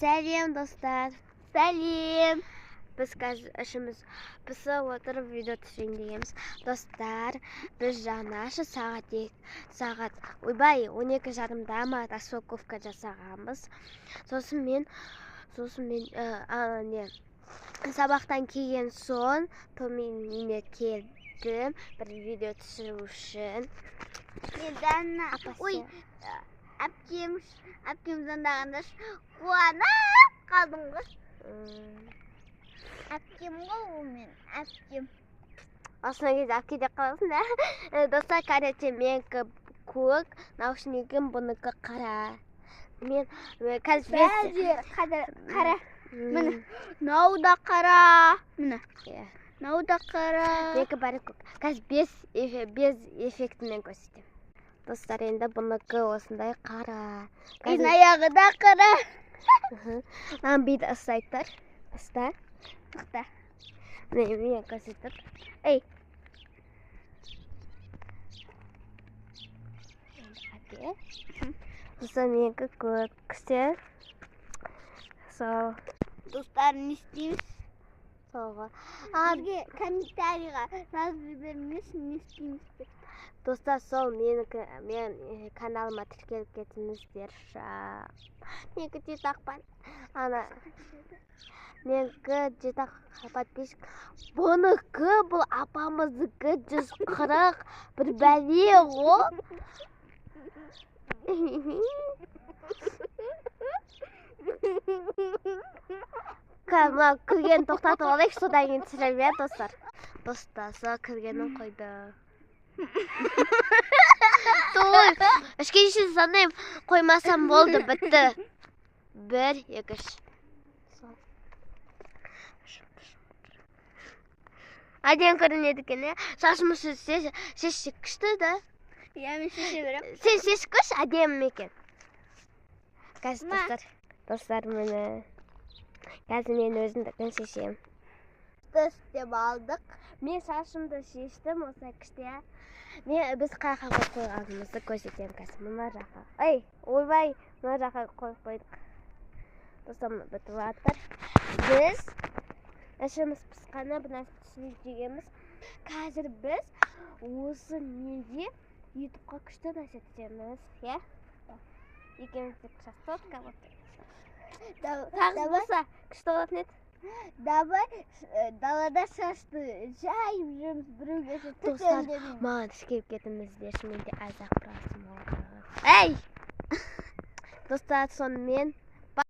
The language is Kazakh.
Сәлем, достар. Сәлем. Біз қазір ішіміз пысып отырып видео түсірейін дегенбіз. Достар, біз жаңаша сағат 12:30-да ма распаковка жасағанбыз. Сосын мен сабақтан келген соң Томин үйіне келдім бір видео түсіру үшін. Ой, әпкем звондағанда қуанып қалдым ғой. Әпкем ғой ол мен, әпкем. Осына кезде әпке деп қаласың да. Достар, короче, менікі көк, наушнигім бұныкі қара. Мен қазір қара. Міне, мынау да қара. Міне. Мынау да қара. Менікі бәрі көк. Қазір без эффектімен көрсетем. Достар, енді бұныкі осындай қара. Мен аяғы да қара. Маған бейді ұстайтыр. Ұста. Ұста. Мен көрсетіп. Ей. Достар, менікі көк кісі. Сол. Достар, не істейміз? Солға. Бізге комментарийға жазып жіберіңіз, не істейміз деп. Достар, сол мен каналыма тіркеліп кетіңіздерші. Менікі жетақ бар. Менікі жетақ подписчик. Бұныкі бұл апамыздікі 140 бір бәле ғой. Мына кірген тоқтатып алайық, содан кейін түсірем, достар. Достар, сол кіргенін қойды. Той, ішке үшін санайым, қоймасам болды, бітті. 1, 2, 3. Әден көрінеді екен, шашымыз шеші күшті да. Мен шеше берем. Сен шеш күш, әдем екен. Қазір, достар, мені. Қазір мен өзімдікін шешем. Істеп алдық. Мен шашымды шештім, осы күште. Біз қайқа қойғанымызды көрсетем қазір. Мұна жаққа. Ой, ойбай, мұна жаққа қойып қойдық. Достар, бітіп жатыр. Біз ішіміз пысқаны бұна түсініп жегенбіз. Қазір біз осы неге ютубқа күшті нәрсетеміз, е? Екеумізді красотка болды. Тағы болса күшті болатын еді. Давай далада шашты жайып жүрміз, біреуге Достар, маған ішкеліп кетіңіздерші, менде аз ақпарасым болды. Ей! Достар, сонымен